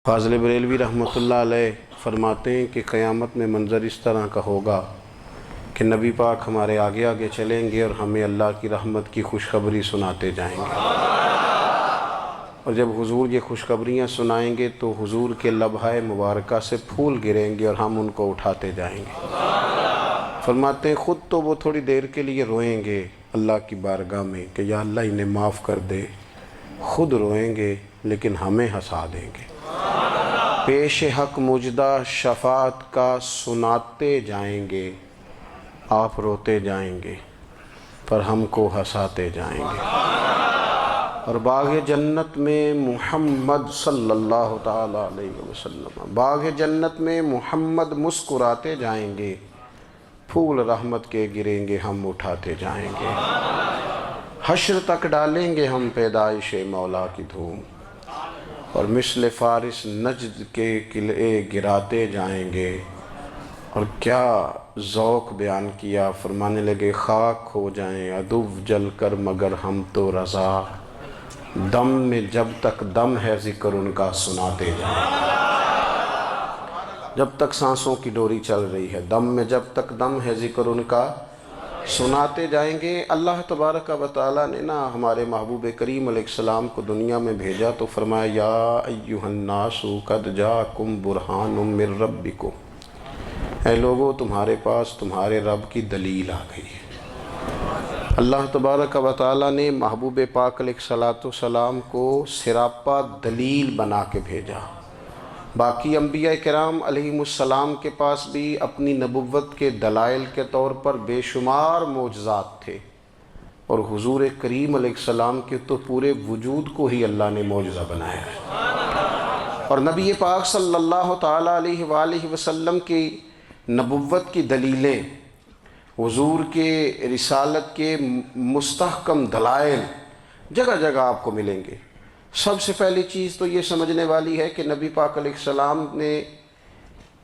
فاضل بریلوی رحمۃ اللہ علیہ فرماتے ہیں کہ قیامت میں منظر اس طرح کا ہوگا کہ نبی پاک ہمارے آگے آگے چلیں گے اور ہمیں اللہ کی رحمت کی خوشخبری سناتے جائیں گے، اور جب حضور یہ خوشخبریاں سنائیں گے تو حضور کے لبھہ مبارکہ سے پھول گریں گے اور ہم ان کو اٹھاتے جائیں گے۔ فرماتے ہیں خود تو وہ تھوڑی دیر کے لیے روئیں گے اللہ کی بارگاہ میں کہ یا اللہ انہیں معاف کر دے، خود روئیں گے لیکن ہمیں ہنسا دیں گے۔ پیش حق مجدہ شفاعت کا سناتے جائیں گے، آپ روتے جائیں گے پر ہم کو ہنساتے جائیں گے۔ اور باغ جنت میں محمد صلی اللہ تعالیٰ علیہ وسلم، باغ جنت میں محمد مسکراتے جائیں گے، پھول رحمت کے گریں گے ہم اٹھاتے جائیں گے۔ حشر تک ڈالیں گے ہم پیدائش مولا کی دھوم، اور مثل فارس نجد کے قلعے گراتے جائیں گے۔ اور کیا ذوق بیان کیا، فرمانے لگے خاک ہو جائیں عدو جل کر مگر ہم تو رضا، دم میں جب تک دم ہے ذکر ان کا سناتے جائیں گے۔ جب تک سانسوں کی ڈوری چل رہی ہے، دم میں جب تک دم ہے ذکر ان کا سناتے جائیں گے۔ اللہ تبارک و تعالیٰ نے نا ہمارے محبوب کریم علیہ السلام کو دنیا میں بھیجا تو فرمایا یا ایھا الناس قد جاءکم برہان من ربکم، اے لوگو تمہارے پاس تمہارے رب کی دلیل آ گئی ہے۔ اللہ تبارک و تعالیٰ نے محبوب پاک علیہ السلام کو سراپا دلیل بنا کے بھیجا۔ باقی انبیاء کرام علیہم السلام کے پاس بھی اپنی نبوت کے دلائل کے طور پر بے شمار معجزات تھے، اور حضور کریم علیہ السلام کے تو پورے وجود کو ہی اللہ نے معجزہ بنایا ہے۔ اور نبی پاک صلی اللہ تعالیٰ علیہ وآلہ وسلم کی نبوت کی دلیلیں، حضور کے رسالت کے مستحکم دلائل جگہ جگہ آپ کو ملیں گے۔ سب سے پہلی چیز تو یہ سمجھنے والی ہے کہ نبی پاک علیہ السلام نے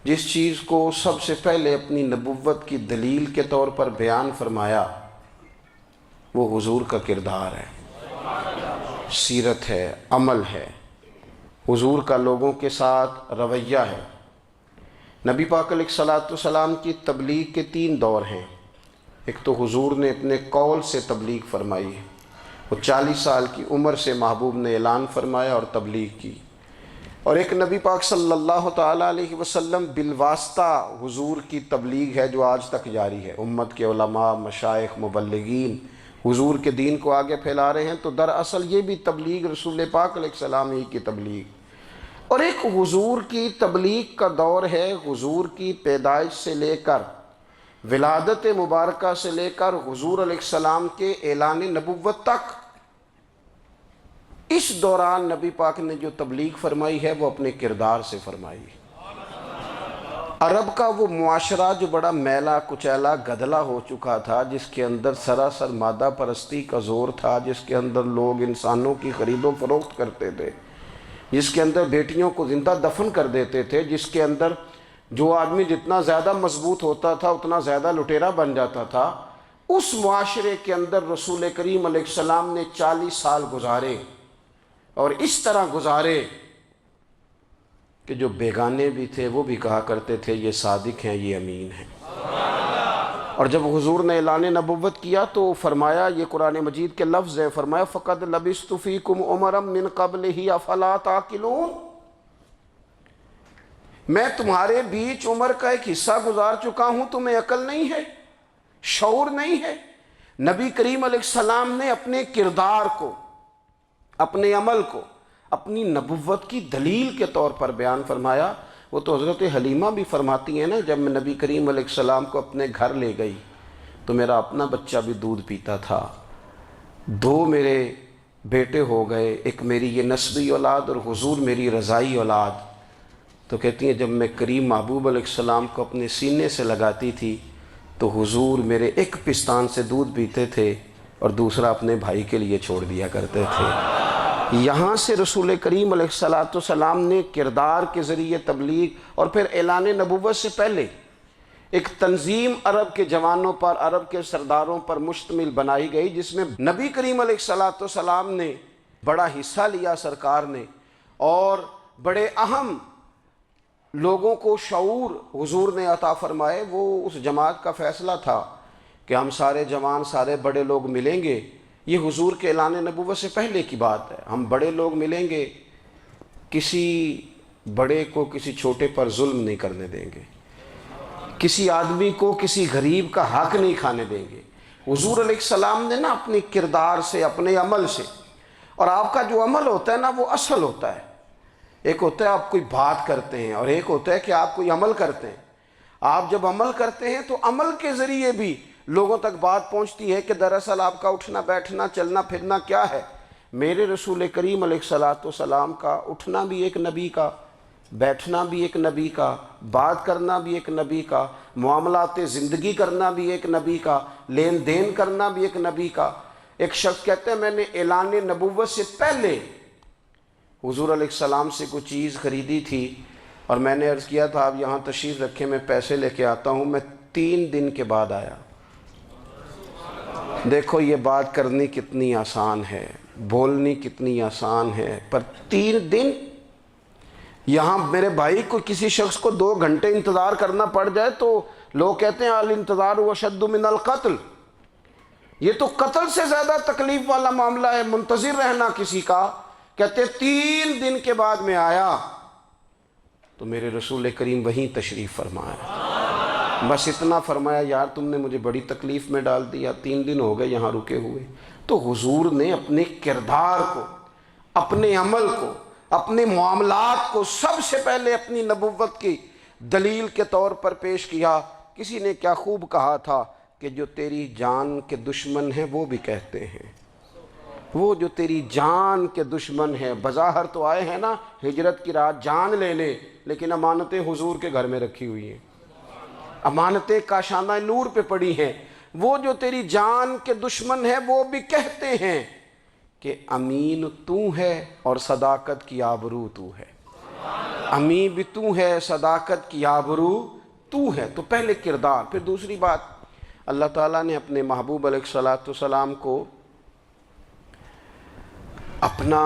جس چیز کو سب سے پہلے اپنی نبوت کی دلیل کے طور پر بیان فرمایا وہ حضور کا کردار ہے، سیرت ہے، عمل ہے، حضور کا لوگوں کے ساتھ رویہ ہے۔ نبی پاک علیہ السلام کی تبلیغ کے 3 دور ہیں۔ ایک تو حضور نے اپنے قول سے تبلیغ فرمائی ہے، وہ 40 سال کی عمر سے محبوب نے اعلان فرمایا اور تبلیغ کی۔ اور ایک نبی پاک صلی اللہ تعالیٰ علیہ وسلم بالواسطہ حضور کی تبلیغ ہے جو آج تک جاری ہے۔ امت کے علماء، مشائخ، مبلغین حضور کے دین کو آگے پھیلا رہے ہیں، تو دراصل یہ بھی تبلیغ رسول پاک علیہ السلام ہی کی تبلیغ۔ اور ایک حضور کی تبلیغ کا دور ہے، حضور کی پیدائش سے لے کر ولادت مبارکہ سے لے کر حضور علیہ السلام کے اعلان نبوت تک۔ اس دوران نبی پاک نے جو تبلیغ فرمائی ہے وہ اپنے کردار سے فرمائی ہے۔ عرب کا وہ معاشرہ جو بڑا میلا کچیلا گدلا ہو چکا تھا، جس کے اندر سراسر مادہ پرستی کا زور تھا، جس کے اندر لوگ انسانوں کی خرید و فروخت کرتے تھے، جس کے اندر بیٹیوں کو زندہ دفن کر دیتے تھے، جس کے اندر جو آدمی جتنا زیادہ مضبوط ہوتا تھا اتنا زیادہ لٹیرا بن جاتا تھا، اس معاشرے کے اندر رسول کریم علیہ السلام نے 40 سال گزارے، اور اس طرح گزارے کہ جو بیگانے بھی تھے وہ بھی کہا کرتے تھے یہ صادق ہیں، یہ امین ہیں۔ اور جب حضور نے اعلان نبوت کیا تو فرمایا، یہ قرآن مجید کے لفظ ہے، فرمایا فَقَدْ لَبِثْتُ فِيكُمْ عُمَرًا مِّن قَبْلِهِ أَفَلَا تَعْقِلُونَ، میں تمہارے بیچ عمر کا ایک حصہ گزار چکا ہوں، تمہیں عقل نہیں ہے، شعور نہیں ہے۔ نبی کریم علیہ السلام نے اپنے کردار کو، اپنے عمل کو اپنی نبوت کی دلیل کے طور پر بیان فرمایا۔ وہ تو حضرت حلیمہ بھی فرماتی ہیں نا، جب میں نبی کریم علیہ السلام کو اپنے گھر لے گئی تو میرا اپنا بچہ بھی دودھ پیتا تھا، 2 میرے بیٹے ہو گئے، ایک میری یہ نسبی اولاد اور حضور میری رضائی اولاد۔ تو کہتی ہیں جب میں کریم محبوب علیہ السلام کو اپنے سینے سے لگاتی تھی تو حضور میرے ایک پستان سے دودھ پیتے تھے اور دوسرا اپنے بھائی کے لیے چھوڑ دیا کرتے تھے۔ یہاں سے رسول کریم علیہ السلام نے کردار کے ذریعے تبلیغ، اور پھر اعلان نبوت سے پہلے ایک تنظیم عرب کے جوانوں پر، عرب کے سرداروں پر مشتمل بنائی گئی، جس میں نبی کریم علیہ السلام نے بڑا حصہ لیا سرکار نے، اور بڑے اہم لوگوں کو شعور حضور نے عطا فرمائے، وہ اس جماعت کا فیصلہ تھا کہ ہم سارے جوان، سارے بڑے لوگ ملیں گے۔ یہ حضور کے اعلان نبوت سے پہلے کی بات ہے۔ ہم بڑے لوگ ملیں گے، کسی بڑے کو کسی چھوٹے پر ظلم نہیں کرنے دیں گے، کسی آدمی کو کسی غریب کا حق نہیں کھانے دیں گے۔ حضور علیہ السلام نے نا اپنے کردار سے، اپنے عمل سے، اور آپ کا جو عمل ہوتا ہے نا وہ اصل ہوتا ہے۔ ایک ہوتا ہے آپ کوئی بات کرتے ہیں اور ایک ہوتا ہے کہ آپ کوئی عمل کرتے ہیں۔ آپ جب عمل کرتے ہیں تو عمل کے ذریعے بھی لوگوں تک بات پہنچتی ہے کہ دراصل آپ کا اٹھنا بیٹھنا چلنا پھرنا کیا ہے۔ میرے رسول کریم علیہ السلام کا اٹھنا بھی ایک نبی کا، بیٹھنا بھی ایک نبی کا، بات کرنا بھی ایک نبی کا، معاملات زندگی کرنا بھی ایک نبی کا، لین دین کرنا بھی ایک نبی کا۔ ایک شخص کہتے ہیں میں نے اعلان نبوت سے پہلے حضور علیہ السلام سے کوئی چیز خریدی تھی اور میں نے عرض کیا تھا آپ یہاں تشریف رکھیں، میں پیسے لے کے آتا ہوں۔ میں 3 دن کے بعد آیا۔ دیکھو یہ بات کرنی کتنی آسان ہے، بولنی کتنی آسان ہے، پر 3 دن یہاں میرے بھائی کو کسی شخص کو 2 گھنٹے انتظار کرنا پڑ جائے تو لوگ کہتے ہیں الانتظار اشد من القتل، یہ تو قتل سے زیادہ تکلیف والا معاملہ ہے منتظر رہنا کسی کا۔ کہتے 3 دن کے بعد میں آیا تو میرے رسول کریم وہیں تشریف فرمایا، بس اتنا فرمایا یار تم نے مجھے بڑی تکلیف میں ڈال دیا، 3 دن ہو گئے یہاں رکے ہوئے۔ تو حضور نے اپنے کردار کو، اپنے عمل کو، اپنے معاملات کو سب سے پہلے اپنی نبوت کی دلیل کے طور پر پیش کیا۔ کسی نے کیا خوب کہا تھا کہ جو تیری جان کے دشمن ہیں وہ بھی کہتے ہیں، وہ جو تیری جان کے دشمن ہیں، بظاہر تو آئے ہیں نا ہجرت کی رات جان لینے، لیکن امانتیں حضور کے گھر میں رکھی ہوئی ہیں، امانتیں کاشانہ نور پہ پڑی ہیں۔ وہ جو تیری جان کے دشمن ہیں وہ بھی کہتے ہیں کہ امین تو ہے اور صداقت کی آبرو تو ہے، امین بھی تو ہے، صداقت کی آبرو تو ہے۔ تو پہلے کردار، پھر دوسری بات، اللہ تعالیٰ نے اپنے محبوب علیہ السلام کو اپنا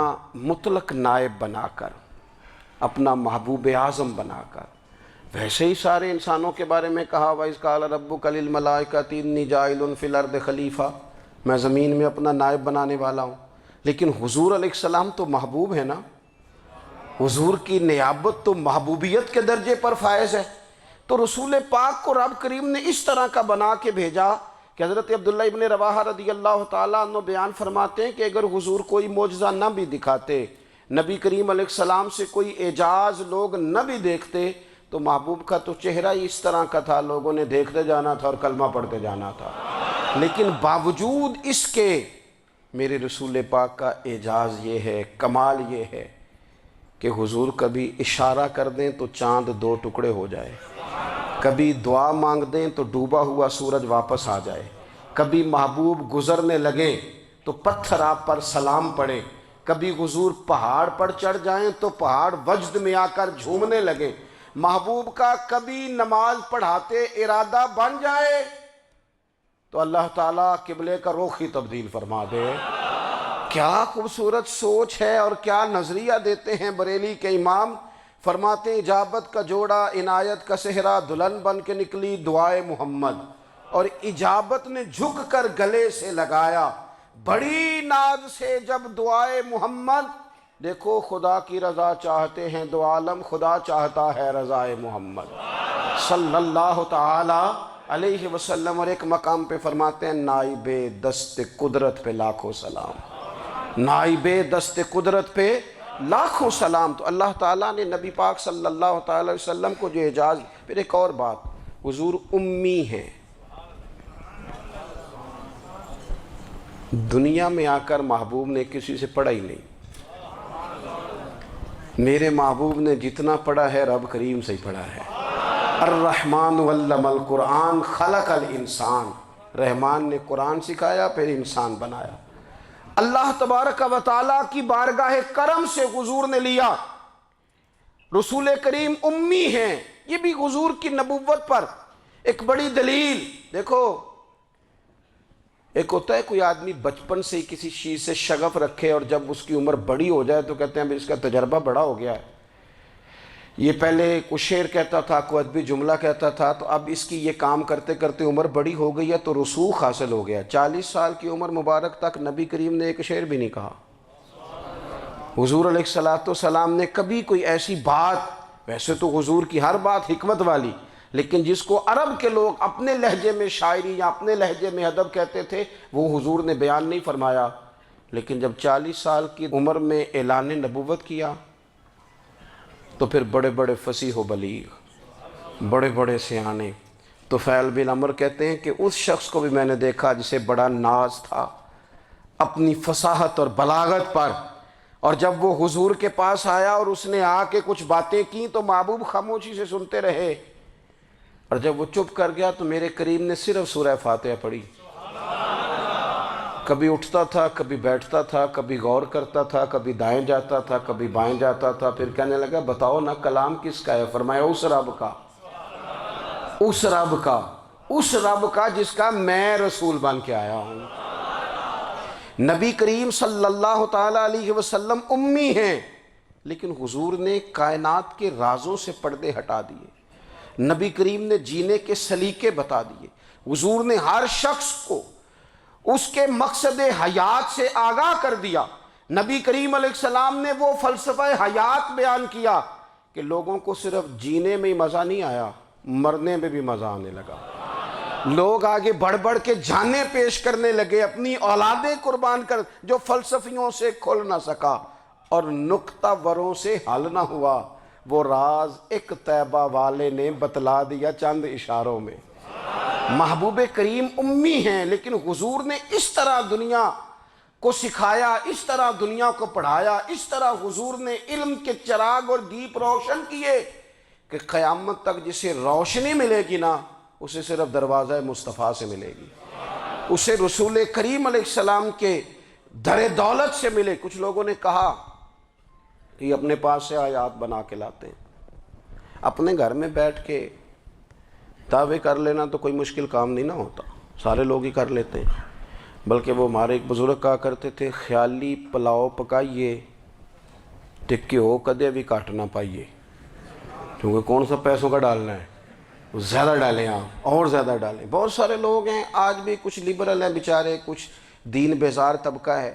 مطلق نائب بنا کر، اپنا محبوب اعظم بنا کر، ویسے ہی سارے انسانوں کے بارے میں کہا وَإِذْ قَالَ رَبُّكَ لِلْمَلَائِكَةِ إِنِّي جَاعِلٌ فِي الْأَرْضِ خلیفہ، میں زمین میں اپنا نائب بنانے والا ہوں۔ لیکن حضور علیہ السلام تو محبوب ہے نا، حضور کی نیابت تو محبوبیت کے درجے پر فائز ہے۔ تو رسول پاک کو رب کریم نے اس طرح کا بنا کے بھیجا کہ حضرت عبداللہ ابن رواحہ رضی اللہ تعالیٰ عنہ بیان فرماتے ہیں کہ اگر حضور کوئی معجزہ نہ بھی دکھاتے، نبی کریم علیہ السلام سے کوئی اعجاز لوگ نہ بھی دیکھتے، تو محبوب کا تو چہرہ ہی اس طرح کا تھا، لوگوں نے دیکھتے جانا تھا اور کلمہ پڑھتے جانا تھا۔ لیکن باوجود اس کے میرے رسول پاک کا اعجاز یہ ہے، کمال یہ ہے کہ حضور کبھی اشارہ کر دیں تو چاند 2 ٹکڑے ہو جائے، کبھی دعا مانگ دیں تو ڈوبا ہوا سورج واپس آ جائے، کبھی محبوب گزرنے لگیں تو پتھر آپ پر سلام پڑے، کبھی حضور پہاڑ پر چڑھ جائیں تو پہاڑ وجد میں آ کر جھومنے لگیں، محبوب کا کبھی نماز پڑھاتے ارادہ بن جائے تو اللہ تعالیٰ قبلے کا رخ ہی تبدیل فرما دے۔ کیا خوبصورت سوچ ہے اور کیا نظریہ دیتے ہیں بریلی کے امام۔ فرماتے ہیں اجابت کا جوڑا عنایت کا صحرا، دلہن بن کے نکلی دعائے محمد، اور اجابت نے جھک کر گلے سے لگایا بڑی ناز سے جب دعائے محمد۔ دیکھو خدا کی رضا چاہتے ہیں دو عالم، خدا چاہتا ہے رضائے محمد صلی اللہ تعالی علیہ وسلم۔ اور ایک مقام پہ فرماتے ہیں نائب دست قدرت پہ لاکھوں سلام، نائب دست قدرت پہ لاکھوں سلام۔ تو اللہ تعالیٰ نے نبی پاک صلی اللہ تعالی علیہ وسلم کو جو اعجاز۔ پھر ایک اور بات، حضور امی ہیں، دنیا میں آ کر محبوب نے کسی سے پڑھا ہی نہیں۔ میرے محبوب نے جتنا پڑھا ہے رب کریم سے ہی پڑھا ہے۔ الرحمن علم القرآن خلق الانسان، رحمان نے قرآن سکھایا پھر انسان بنایا۔ اللہ تبارک و تعالیٰ کی بارگاہ کرم سے حضور نے لیا۔ رسول کریم امی ہیں، یہ بھی حضور کی نبوت پر ایک بڑی دلیل۔ دیکھو ایک ہوتا ہے کوئی آدمی بچپن سے ہی کسی چیز سے شغف رکھے اور جب اس کی عمر بڑی ہو جائے تو کہتے ہیں اس کا تجربہ بڑا ہو گیا ہے، یہ پہلے کچھ شعر کہتا تھا، کوئی ادبی جملہ کہتا تھا، تو اب اس کی یہ کام کرتے کرتے عمر بڑی ہو گئی ہے تو رسوخ حاصل ہو گیا۔ 40 سال کی عمر مبارک تک نبی کریم نے ایک شعر بھی نہیں کہا۔ حضور علیہ السلام نے کبھی کوئی ایسی بات، ویسے تو حضور کی ہر بات حکمت والی، لیکن جس کو عرب کے لوگ اپنے لہجے میں شاعری یا اپنے لہجے میں ادب کہتے تھے، وہ حضور نے بیان نہیں فرمایا۔ لیکن جب 40 سال کی عمر میں اعلان نبوت کیا تو پھر بڑے بڑے فصیح و بلیغ، بڑے بڑے سیانے طفیل بن عمر کہتے ہیں کہ اس شخص کو بھی میں نے دیکھا جسے بڑا ناز تھا اپنی فصاحت اور بلاغت پر، اور جب وہ حضور کے پاس آیا اور اس نے آ کے کچھ باتیں کی تو محبوب خاموشی سے سنتے رہے، اور جب وہ چپ کر گیا تو میرے کریم نے صرف سورہ فاتحہ پڑھی۔ کبھی اٹھتا تھا، کبھی بیٹھتا تھا، کبھی غور کرتا تھا، کبھی دائیں جاتا تھا، کبھی بائیں جاتا تھا، پھر کہنے لگا بتاؤ نا کلام کس کا ہے؟ فرمایا اس رب کا، اس رب کا، اس رب کا جس کا میں رسول بن کے آیا ہوں۔ نبی کریم صلی اللہ تعالیٰ علیہ وسلم امی ہیں، لیکن حضور نے کائنات کے رازوں سے پردے ہٹا دیے، نبی کریم نے جینے کے سلیقے بتا دیے، حضور نے ہر شخص کو اس کے مقصد حیات سے آگاہ کر دیا۔ نبی کریم علیہ السلام نے وہ فلسفہ حیات بیان کیا کہ لوگوں کو صرف جینے میں ہی مزہ نہیں آیا، مرنے میں بھی مزہ آنے لگا۔ لوگ آگے بڑھ بڑھ کے جانیں پیش کرنے لگے، اپنی اولادیں قربان کر، جو فلسفیوں سے کھل نہ سکا اور نکتہ وروں سے حل نہ ہوا، وہ راز ایک طیبہ والے نے بتلا دیا چند اشاروں میں۔ محبوب کریم امی ہیں، لیکن حضور نے اس طرح دنیا کو سکھایا، اس طرح دنیا کو پڑھایا، اس طرح حضور نے علم کے چراغ اور دیپ روشن کیے کہ قیامت تک جسے روشنی ملے گی نا، اسے صرف دروازہ مصطفیٰ سے ملے گی، اسے رسول کریم علیہ السلام کے در دولت سے ملے۔ کچھ لوگوں نے کہا کہ یہ اپنے پاس سے آیات بنا کے لاتے ہیں، اپنے گھر میں بیٹھ کے دعوے کر لینا تو کوئی مشکل کام نہیں نہ ہوتا، سارے لوگ ہی کر لیتے ہیں۔ بلکہ وہ ہمارے ایک بزرگ کہا کرتے تھے، خیالی پلاؤ پکائیے ٹکے ہو کدے بھی کاٹ نہ پائیے، کیونکہ کون سا پیسوں کا ڈالنا ہے، زیادہ ڈالیں آپ اور زیادہ ڈالیں۔ بہت سارے لوگ ہیں آج بھی، کچھ لبرل ہیں بیچارے، کچھ دین بیزار طبقہ ہے،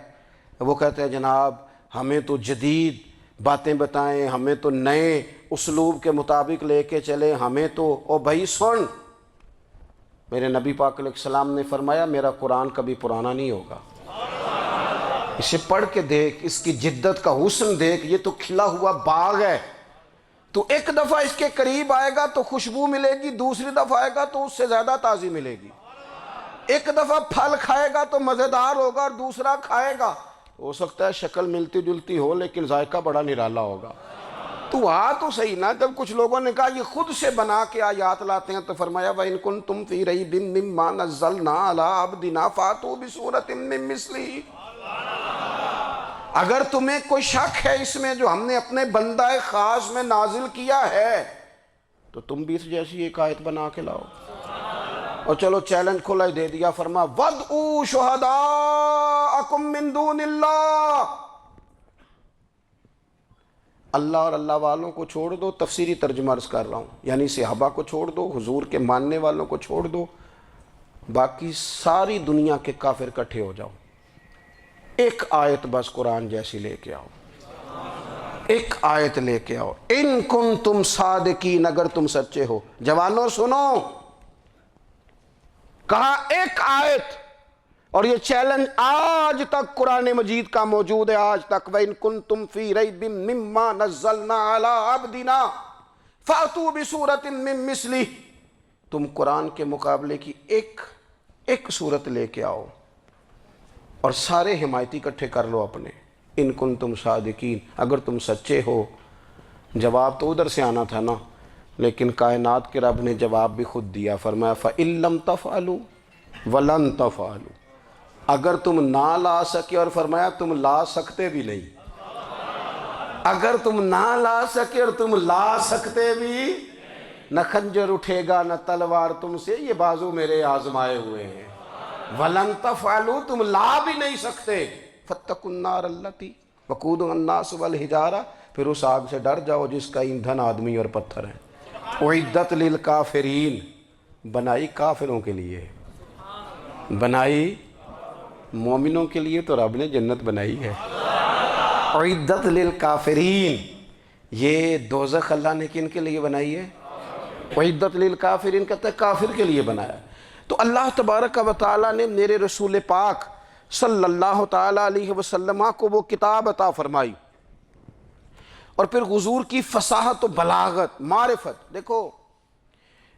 وہ کہتے ہیں جناب ہمیں تو جدید باتیں بتائیں، ہمیں تو نئے اسلوب کے مطابق لے کے چلیں، ہمیں تو او بھائی سن، میرے نبی پاک علیہ السلام نے فرمایا میرا قرآن کبھی پرانا نہیں ہوگا، اسے پڑھ کے دیکھ، اس کی جدت کا حسن دیکھ، یہ تو کھلا ہوا باغ ہے، تو ایک دفعہ اس کے قریب آئے گا تو خوشبو ملے گی، دوسری دفعہ آئے گا تو اس سے زیادہ تازی ملے گی، ایک دفعہ پھل کھائے گا تو مزیدار ہوگا اور دوسرا کھائے گا ہو سکتا ہے شکل ملتی جلتی ہو لیکن ذائقہ بڑا نرالا ہوگا۔ تو تو صحیح نا، جب کچھ لوگوں نے کہا یہ خود سے بنا کے آیات لاتے ہیں تو فرمایا وَإِن كُنتُمْ فِي رَيْبٍ مِّمَّا نَزَّلْنَا عَلَىٰ عَبْدِنَا فَأْتُوا بِسُورَةٍ مِّن مِّثْلِهِ، اگر تمہیں کوئی شک ہے اس میں جو ہم نے اپنے بندہ خاص میں نازل کیا ہے تو تم بھی اس جیسی ایک آیت بنا کے لاؤ۔ اور چلو چیلنج کھلا ہی دے دیا، فرما وَادْعُوا شُهَدَاءَكُم مِّن دُونِ اللَّهِ، اللہ اور اللہ والوں کو چھوڑ دو، تفسیری ترجمہ عرض کر رہا ہوں، یعنی صحابہ کو چھوڑ دو، حضور کے ماننے والوں کو چھوڑ دو، باقی ساری دنیا کے کافر اکٹھے ہو جاؤ، ایک آیت بس قرآن جیسی لے کے آؤ، ایک آیت لے کے آؤ، ان کنتم صادقین، اگر تم سچے ہو۔ جوانوں سنو، کہا ایک آیت، اور یہ چیلنج آج تک قرآن مجید کا موجود ہے، آج تک وَإِن كُنتُمْ فِي رَيْبٍ مِّمَّا نَزَّلْنَا عَلَىٰ عَبْدِنَا فَأْتُوا بِسُورَةٍ مِّن مِّثْلِهِ، تم قرآن کے مقابلے کی ایک صورت لے کے آؤ اور سارے حمایتی اکٹھے کر لو اپنے، ان کنتم صادقین، اگر تم سچے ہو۔ جواب تو ادھر سے آنا تھا نا، لیکن کائنات کے رب نے جواب بھی خود دیا، فرمایا فَإِن لَّمْ تَفْعَلُوا وَلَن تَفْعَلُوا، اگر تم نہ لا سکے، اور فرمایا تم لا سکتے بھی نہیں، اگر تم نہ لا سکے اور تم لا سکتے بھی، نہ خنجر اٹھے گا نہ تلوار تم سے، یہ بازو میرے آزمائے ہوئے ہیں، وَلَن تَفْعَلُوا، تم لا بھی نہیں سکتے، فَاتَّقُوا النَّارَ الَّتِي وقود الناس والحجارہ، پھر اس آگ سے ڈر جاؤ جس کا ایندھن آدمی اور پتھر ہے۔ اعدت للکافرین، بنائی کافروں کے لیے، بنائی مومنوں کے لیے تو رب نے جنت بنائی ہے۔ اعدت للکافرین، یہ دوزخ اللہ نے کن کے لیے بنائی ہے؟ اعدت للکافرین کہتا ہے کافر کے لیے بنایا۔ تو اللہ تبارک و تعالیٰ نے میرے رسول پاک صلی اللہ تعالیٰ علیہ وسلم کو وہ کتاب عطا فرمائی، اور پھر حضور کی فصاحت و بلاغت، معرفت۔ دیکھو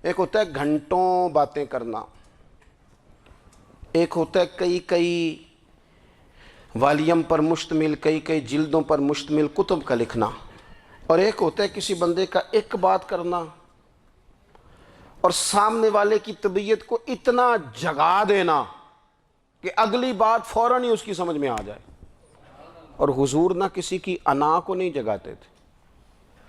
ایک ہوتا ہے گھنٹوں باتیں کرنا، ایک ہوتا ہے کئی کئی والیم پر مشتمل، کئی کئی جلدوں پر مشتمل کتب کا لکھنا، اور ایک ہوتا ہے کسی بندے کا ایک بات کرنا اور سامنے والے کی طبیعت کو اتنا جگا دینا کہ اگلی بات فوراً ہی اس کی سمجھ میں آ جائے۔ اور حضور نہ کسی کی انا کو نہیں جگاتے تھے۔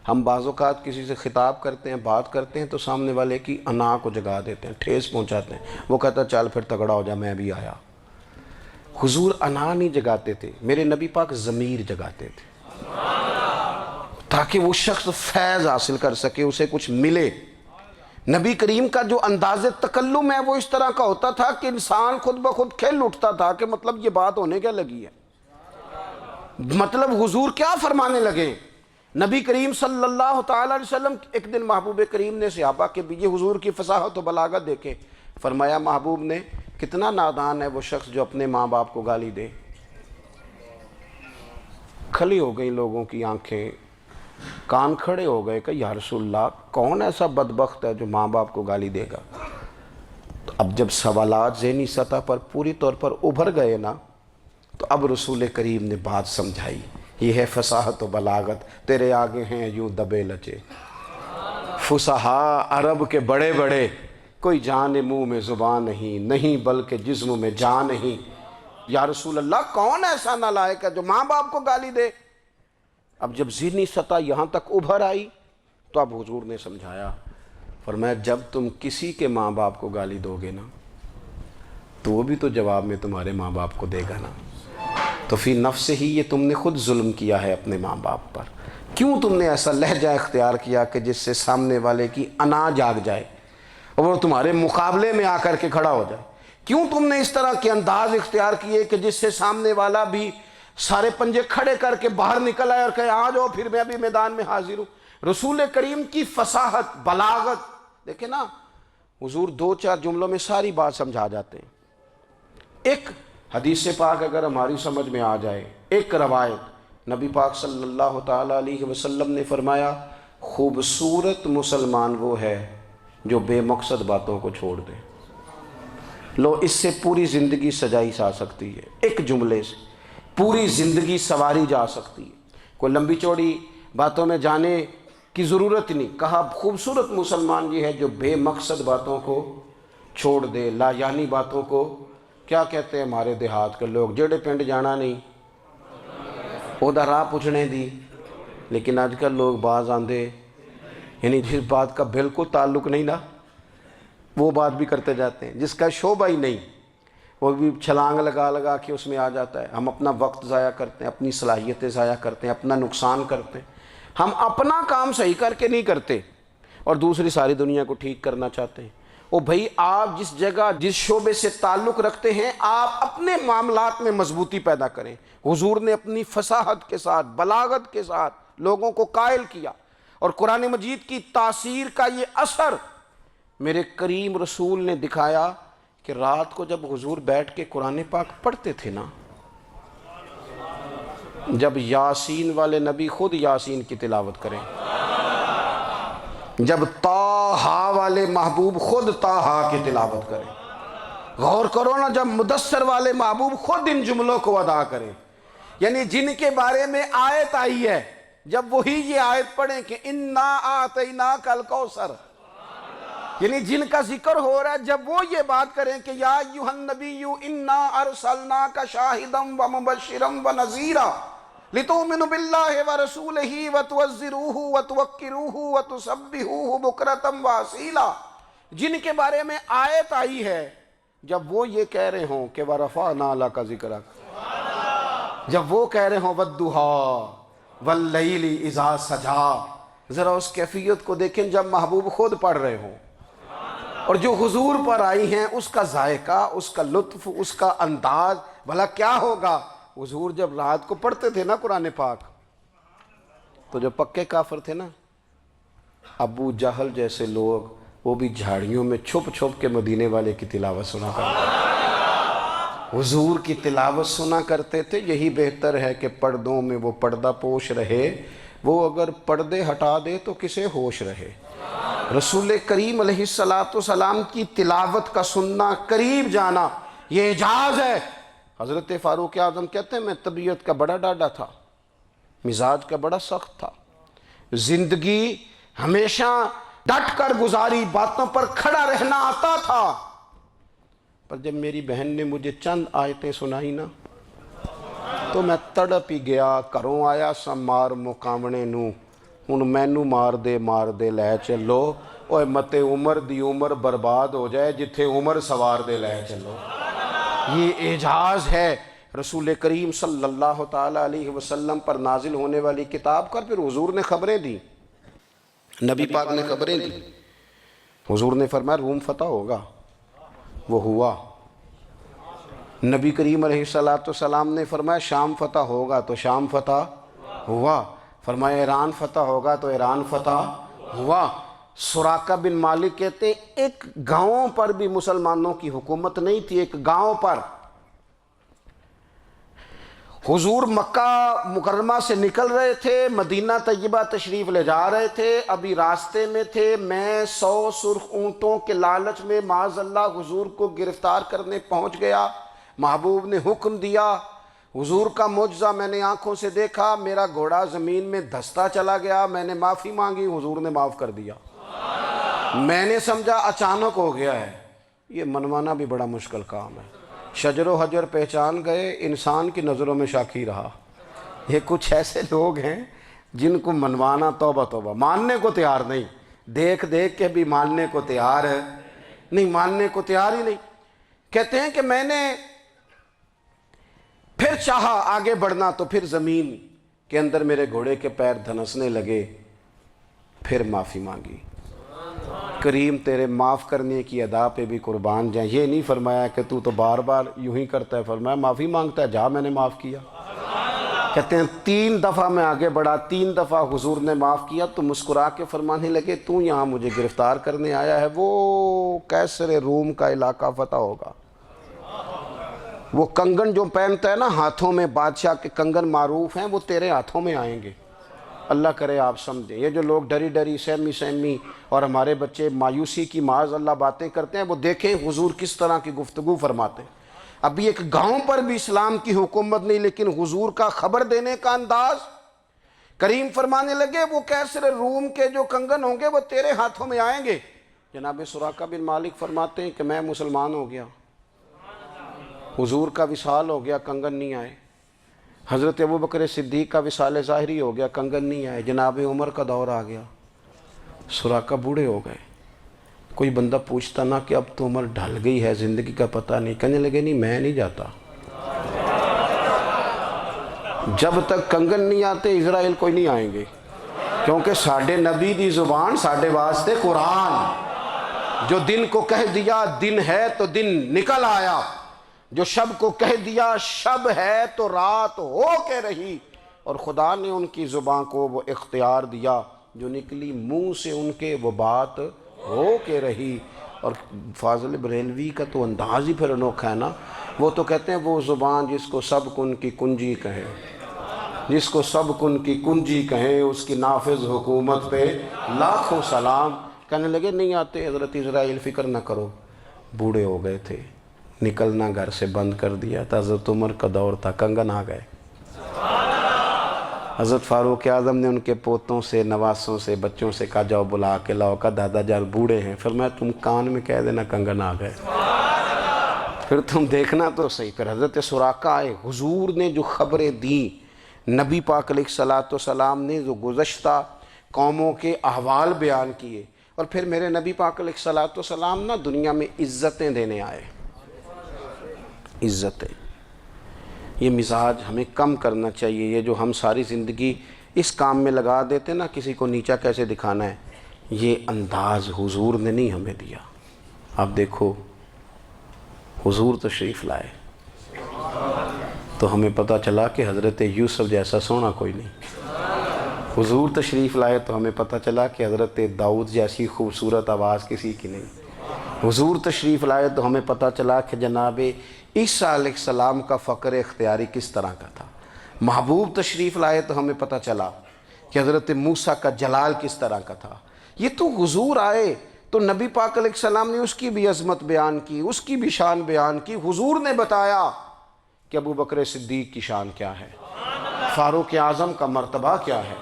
ہم بعض اوقات کسی سے خطاب کرتے ہیں، بات کرتے ہیں تو سامنے والے کی انا کو جگا دیتے ہیں، ٹھیس پہنچاتے ہیں، وہ کہتا چل پھر تگڑا ہو جا، میں بھی آیا۔ حضور انا نہیں جگاتے تھے، میرے نبی پاک ضمیر جگاتے تھے تاکہ وہ شخص فیض حاصل کر سکے، اسے کچھ ملے۔ نبی کریم کا جو انداز تکلم ہے وہ اس طرح کا ہوتا تھا کہ انسان خود بخود کھل اٹھتا تھا کہ مطلب یہ بات ہونے کیا لگی ہے، مطلب حضور کیا فرمانے لگے۔ نبی کریم صلی اللہ تعالیٰ علیہ وسلم، ایک دن محبوب کریم نے صحابہ کے بھی یہ حضور کی فصاحت و بلاغت دیکھے، فرمایا محبوب نے کتنا نادان ہے وہ شخص جو اپنے ماں باپ کو گالی دے۔ کھلی ہو گئی لوگوں کی آنکھیں، کان کھڑے ہو گئے کہ یا رسول اللہ کون ایسا بدبخت ہے جو ماں باپ کو گالی دے گا۔ تو اب جب سوالات ذہنی سطح پر پوری طور پر ابھر گئے نا، تو اب رسول کریم نے بات سمجھائی۔ یہ ہے فصاحت و بلاغت، تیرے آگے ہیں یوں دبے لچے فصحاء عرب کے بڑے بڑے، کوئی جان منہ میں زبان نہیں بلکہ جسم میں جان نہیں۔ یا رسول اللہ کون ایسا نالائق ہے جو ماں باپ کو گالی دے؟ اب جب ذہنی سطح یہاں تک ابھر آئی تو اب حضور نے سمجھایا، فرمایا جب تم کسی کے ماں باپ کو گالی دو گے نا تو وہ بھی تو جواب میں تمہارے ماں باپ کو دے گا نا، تو فی نفس ہی یہ تم نے خود ظلم کیا ہے اپنے ماں باپ پر۔ کیوں تم نے ایسا لہجہ اختیار کیا کہ جس سے سامنے والے کی انا جاگ جائے اور وہ تمہارے مقابلے میں آ کر کے کھڑا ہو جائے؟ کیوں تم نے اس طرح کے انداز اختیار کیے کہ جس سے سامنے والا بھی سارے پنجے کھڑے کر کے باہر نکل آئے اور کہے آ جاؤ پھر میں ابھی میدان میں حاضر ہوں؟ رسول کریم کی فصاحت، بلاغت دیکھیں نا، حضور دو چار جملوں میں ساری بات سمجھا جاتے ہیں۔ ایک حدیث پاک اگر ہماری سمجھ میں آ جائے، ایک روایت نبی پاک صلی اللہ تعالیٰ علیہ وسلم نے فرمایا خوبصورت مسلمان وہ ہے جو بے مقصد باتوں کو چھوڑ دے۔ لو اس سے پوری زندگی سجائی جا سکتی ہے، ایک جملے سے پوری زندگی سواری جا سکتی ہے، کوئی لمبی چوڑی باتوں میں جانے کی ضرورت نہیں۔ کہا خوبصورت مسلمان یہ ہے جو بے مقصد باتوں کو چھوڑ دے، لا یعنی باتوں کو، کیا کہتے ہیں ہمارے دیہات کے لوگ، جڑے پنڈ جانا نہیں اودا راہ پوچھنے دی، لیکن آج کل لوگ باز آندے یعنی جس بات کا بالکل تعلق نہیں نا وہ بات بھی کرتے جاتے ہیں، جس کا شعبہ ہی نہیں وہ بھی چھلانگ لگا لگا کے اس میں آ جاتا ہے۔ ہم اپنا وقت ضائع کرتے ہیں، اپنی صلاحیتیں ضائع کرتے ہیں، اپنا نقصان کرتے ہیں۔ ہم اپنا کام صحیح کر کے نہیں کرتے اور دوسری ساری دنیا کو ٹھیک کرنا چاہتے ہیں۔ او بھائی آپ جس جگہ جس شعبے سے تعلق رکھتے ہیں آپ اپنے معاملات میں مضبوطی پیدا کریں۔ حضور نے اپنی فصاحت کے ساتھ، بلاغت کے ساتھ لوگوں کو قائل کیا، اور قرآن مجید کی تاثیر کا یہ اثر میرے کریم رسول نے دکھایا کہ رات کو جب حضور بیٹھ کے قرآن پاک پڑھتے تھے نا، جب یاسین والے نبی خود یاسین کی تلاوت کریں، جب طٰہٰ والے محبوب خود طٰہٰ کی تلاوت کریں، غور کرو نا جب مدثر والے محبوب خود ان جملوں کو ادا کریں، یعنی جن کے بارے میں آیت آئی ہے جب وہی یہ آیت پڑھیں کہ اِنَّا أَعْطَيْنَاكَ الْكَوْثَرَ، یعنی جن کا ذکر ہو رہا ہے جب وہ یہ بات کریں کہ یا ایھا النبی انا ارسلناک شاہدا ومبشرا ونذیرا لتؤمنوا باللہ ورسولہ وتعزروہ وتوقروہ وتسبحوہ بکرۃ واصیلا، جن کے بارے میں آیت آئی ہے جب وہ یہ کہہ رہے ہوں کہ ورفعنا لک ذکرک، جب وہ کہہ رہے ہوں والضحیٰ واللیل اذا سجا، ذرا اس کیفیت کو دیکھیں جب محبوب خود پڑھ رہے ہوں، اور جو حضور پر آئی ہیں اس کا ذائقہ، اس کا لطف، اس کا انداز بھلا کیا ہوگا۔ حضور جب رات کو پڑھتے تھے نا قرآن پاک، تو جو پکے کافر تھے نا، ابو جہل جیسے لوگ، وہ بھی جھاڑیوں میں چھپ چھپ کے مدینے والے کی تلاوت سنا کرتے تھے، حضور کی تلاوت سنا کرتے تھے۔ یہی بہتر ہے کہ پردوں میں وہ پردہ پوش رہے، وہ اگر پردے ہٹا دے تو کسے ہوش رہے۔ رسول کریم علیہ السلام کی تلاوت کا سننا، قریب جانا، یہ اعجاز ہے۔ حضرت فاروق اعظم کہتے ہیں میں طبیعت کا بڑا ڈاڈا تھا، مزاج کا بڑا سخت تھا، زندگی ہمیشہ ڈٹ کر گزاری، باتوں پر کھڑا رہنا آتا تھا، پر جب میری بہن نے مجھے چند آیتیں سنائی نا تو میں تڑپ ہی گیا۔ کروں آیا سا مار مقامنے نو، ہن مینو مار دے لے چلو، اوے متے عمر دی عمر برباد ہو جائے جتھے عمر سوار دے لے چلو۔ یہ اعجاز ہے رسول کریم صلی اللہ تعالیٰ علیہ وسلم پر نازل ہونے والی کتاب کا۔ پھر حضور نے خبریں دی، نبی پاک نے خبریں دی۔ حضور نے فرمایا روم فتح ہوگا، وہ ہوا۔ نبی کریم علیہ السلام نے فرمایا شام فتح ہوگا، تو شام فتح ہوا۔ فرمایا ایران فتح ہوگا، تو ایران فتح ہوا۔ سراقہ بن مالک کہتے ہیں ایک گاؤں پر بھی مسلمانوں کی حکومت نہیں تھی، ایک گاؤں پر۔ حضور مکہ مکرمہ سے نکل رہے تھے، مدینہ طیبہ تشریف لے جا رہے تھے، ابھی راستے میں تھے، میں 100 سرخ اونٹوں کے لالچ میں معاذ اللہ حضور کو گرفتار کرنے پہنچ گیا۔ محبوب نے حکم دیا، حضور کا معجزہ میں نے آنکھوں سے دیکھا، میرا گھوڑا زمین میں دھستا چلا گیا، میں نے معافی مانگی، حضور نے معاف کر دیا۔ میں نے سمجھا اچانک ہو گیا ہے، یہ منوانا بھی بڑا مشکل کام ہے۔ شجر و حجر پہچان گئے، انسان کی نظروں میں شاکی رہا۔ یہ کچھ ایسے لوگ ہیں جن کو منوانا توبہ توبہ، ماننے کو تیار نہیں، دیکھ دیکھ کے بھی ماننے کو تیار ہے نہیں، ماننے کو تیار ہی نہیں۔ کہتے ہیں کہ میں نے پھر چاہا آگے بڑھنا، تو پھر زمین کے اندر میرے گھوڑے کے پیر دھنسنے لگے، پھر معافی مانگی۔ کریم تیرے معاف کرنے کی ادا پہ بھی قربان جائیں۔ یہ نہیں فرمایا کہ تو بار بار یوں ہی کرتا ہے، فرمایا معافی مانگتا ہے، جا میں نے معاف کیا۔ کہتے ہیں 3 دفعہ میں آگے بڑھا، 3 دفعہ حضور نے معاف کیا تو مسکرا کے فرمانے لگے تو یہاں مجھے گرفتار کرنے آیا ہے، وہ کیسر روم کا علاقہ فتح ہوگا۔ وہ کنگن جو پہنتا ہے نا ہاتھوں میں، بادشاہ کے کنگن معروف ہیں، وہ تیرے ہاتھوں میں آئیں گے۔ اللہ کرے آپ سمجھیں، یہ جو لوگ ڈری ڈری سہمی اور ہمارے بچے مایوسی کی معاذ اللہ باتیں کرتے ہیں، وہ دیکھیں حضور کس طرح کی گفتگو فرماتے ہیں۔ ابھی ایک گاؤں پر بھی اسلام کی حکومت نہیں، لیکن حضور کا خبر دینے کا انداز۔ کریم فرمانے لگے وہ کیسر روم کے جو کنگن ہوں گے وہ تیرے ہاتھوں میں آئیں گے۔ جناب سراقہ بن مالک فرماتے ہیں کہ میں مسلمان ہو گیا، حضور کا وصال ہو گیا، کنگن نہیں آئے۔ حضرت ابوبکر صدیق کا وصال ظاہری ہو گیا، کنگن نہیں آئے۔ جناب عمر کا دور آ گیا، سراقہ بوڑھے ہو گئے۔ کوئی بندہ پوچھتا نا کہ اب تو عمر ڈھل گئی ہے، زندگی کا پتہ نہیں، کہنے لگے نہیں میں نہیں جاتا، جب تک کنگن نہیں آتے اسرائیل کوئی نہیں آئیں گے، کیونکہ ساڈے نبی دی زبان ساڈے واسطے قرآن۔ جو دن کو کہہ دیا دن ہے تو دن نکل آیا، جو شب کو کہہ دیا شب ہے تو رات ہو کے رہی، اور خدا نے ان کی زبان کو وہ اختیار دیا، جو نکلی منہ سے ان کے وہ بات ہو کے رہی۔ اور فاضل بریلوی کا تو انداز ہی پھر انوکھا ہے نا، وہ تو کہتے ہیں وہ زبان جس کو سب کن کی کنجی کہیں، جس کو سب کن کی کنجی کہیں، اس کی نافذ حکومت پہ لاکھوں سلام۔ کہنے لگے نہیں آتے حضرت اسرائیل، فکر نہ کرو، بوڑھے ہو گئے تھے، نکلنا گھر سے بند کر دیا تھا، حضرت عمر کا دور تھا، کنگن آ گئے۔ حضرت فاروق اعظم نے ان کے پوتوں سے، نواسوں سے، بچوں سے کہا جاؤ بلا کے لاؤ، کہا دادا جان بوڑھے ہیں، فرمایا تم کان میں کہہ دینا کنگن آ گئے، پھر تم دیکھنا تو صحیح۔ پھر حضرت سراقہ آئے، حضور نے جو خبریں دیں، نبی پاک علیہ السلام نے جو گزشتہ قوموں کے احوال بیان کیے، اور پھر میرے نبی پاک علیہ السلام نا دنیا میں عزتیں دینے آئے، عزتیں۔ یہ مزاج ہمیں کم کرنا چاہیے. یہ جو ہم ساری زندگی اس کام میں لگا دیتے نا کسی کو نیچا کیسے دکھانا ہے، یہ انداز حضور نے نہیں ہمیں دیا. آپ دیکھو حضور تشریف لائے تو ہمیں پتہ چلا کہ حضرت یوسف جیسا سونا کوئی نہیں. حضور تشریف لائے تو ہمیں پتہ چلا کہ حضرت داؤد جیسی خوبصورت آواز کسی کی نہیں. حضور تشریف لائے تو ہمیں پتہ چلا کہ جناب عیسیٰ علیہ السلام کا فقر اختیاری کس طرح کا تھا. محبوب تشریف لائے تو ہمیں پتہ چلا کہ حضرت موسیٰ کا جلال کس طرح کا تھا. یہ تو حضور آئے تو نبی پاک علیہ السلام نے اس کی بھی عظمت بیان کی، اس کی بھی شان بیان کی. حضور نے بتایا کہ ابو بکر صدیق کی شان کیا ہے، فاروق اعظم کا مرتبہ کیا ہے،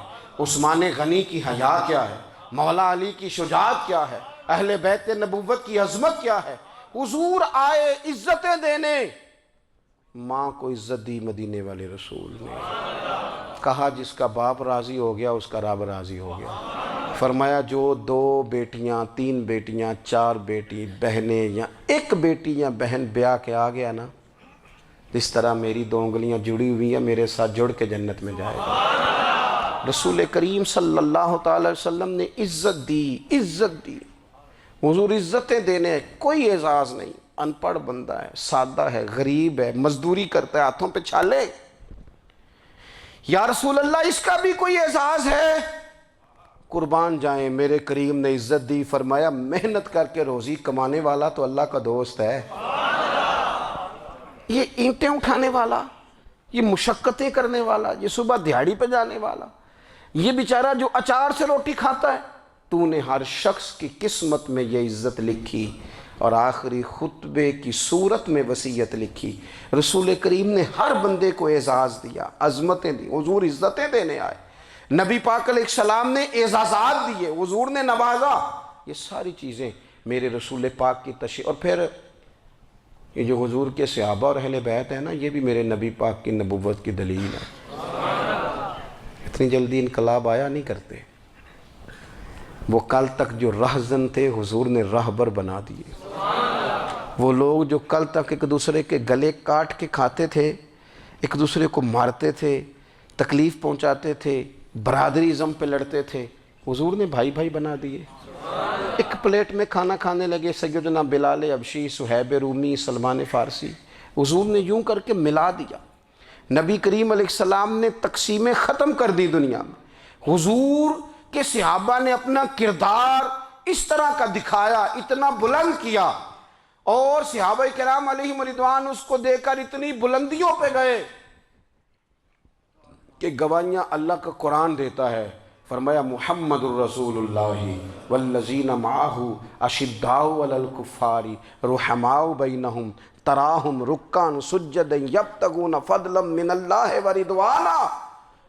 عثمان غنی کی حیا کیا ہے، مولا علی کی شجاعت کیا ہے، اہل بیت نبوت کی عظمت کیا ہے. حضور آئے عزتیں دینے. ماں کو عزت دی مدینے والے رسول نے. کہا جس کا باپ راضی ہو گیا اس کا رب راضی ہو گیا. فرمایا جو 2 بیٹیاں 3 بیٹیاں 4 بیٹی بہنیں یا ایک بیٹی یا بہن بیاہ کے آ گیا نا، اس طرح میری 2 انگلیاں جڑی ہوئی ہیں، میرے ساتھ جڑ کے جنت میں جائے گا. رسول کریم صلی اللہ تعالی وسلم نے عزت دی، عزت دی. حضور عزتیں دینے، کوئی اعزاز نہیں. ان پڑھ بندہ ہے، سادہ ہے، غریب ہے، مزدوری کرتا ہے، ہاتھوں پہ چھالے. یا رسول اللہ اس کا بھی کوئی اعزاز ہے؟ قربان جائیں، میرے کریم نے عزت دی. فرمایا محنت کر کے روزی کمانے والا تو اللہ کا دوست ہے. یہ اینٹیں اٹھانے والا، یہ مشقتیں کرنے والا، یہ صبح دیہڑی پہ جانے والا، یہ بیچارہ جو اچار سے روٹی کھاتا ہے، تو نے ہر شخص کی قسمت میں یہ عزت لکھی اور آخری خطبے کی صورت میں وصیت لکھی. رسول کریم نے ہر بندے کو اعزاز دیا، عظمتیں دی. حضور عزتیں دینے آئے. نبی پاک علیہ السلام نے اعزازات دیے، حضور نے نوازا. یہ ساری چیزیں میرے رسول پاک کی تشریف. اور پھر یہ جو حضور کے صحابہ اور اہل بیت ہیں نا، یہ بھی میرے نبی پاک کی نبوت کی دلیل ہے. اتنی جلدی انقلاب آیا نہیں کرتے. وہ کل تک جو رہزن تھے حضور نے راہبر بنا دیے. وہ لوگ جو کل تک ایک دوسرے کے گلے کاٹ کے کھاتے تھے، ایک دوسرے کو مارتے تھے، تکلیف پہنچاتے تھے، برادری ازم پہ لڑتے تھے، حضور نے بھائی بھائی بنا دیے. ایک پلیٹ میں کھانا کھانے لگے، سیدنا بلال حبشی، صہیب رومی، سلمان فارسی. حضور نے یوں کر کے ملا دیا. نبی کریم علیہ السلام نے تقسیمیں ختم کر دی دنیا میں. حضور کہ صحابہ نے اپنا کردار اس طرح کا دکھایا، اتنا بلند کیا، اور صحابہ کرام علیہم رضوان اس کو دیکھ کر اتنی بلندیوں پہ گئے کہ گواہیاں اللہ کا قرآن دیتا ہے. فرمایا محمد الرسول اللہ والذین معہ اشداء علی الکفار رحماء بینہم تراہم رکعا سجدا یبتغون فضلا من اللہ ورضوانا.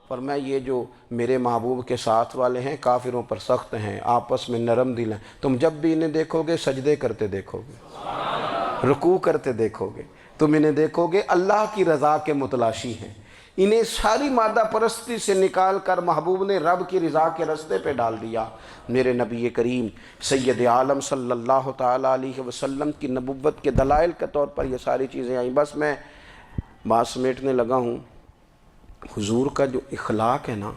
فرمایا یہ جو میرے محبوب کے ساتھ والے ہیں کافروں پر سخت ہیں، آپس میں نرم دل ہیں. تم جب بھی انہیں دیکھو گے سجدے کرتے دیکھو گے، رکوع کرتے دیکھو گے. تم انہیں دیکھو گے اللہ کی رضا کے متلاشی ہیں. انہیں ساری مادہ پرستی سے نکال کر محبوب نے رب کی رضا کے رستے پہ ڈال دیا. میرے نبی کریم سید عالم صلی اللہ تعالیٰ علیہ وسلم کی نبوت کے دلائل کے طور پر یہ ساری چیزیں آئیں. بس میں بات سمیٹنے لگا ہوں. حضور کا جو اخلاق ہے نا،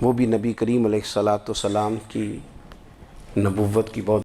وہ بھی نبی کریم علیہ الصلوۃ والسلام کی نبوت کی بہت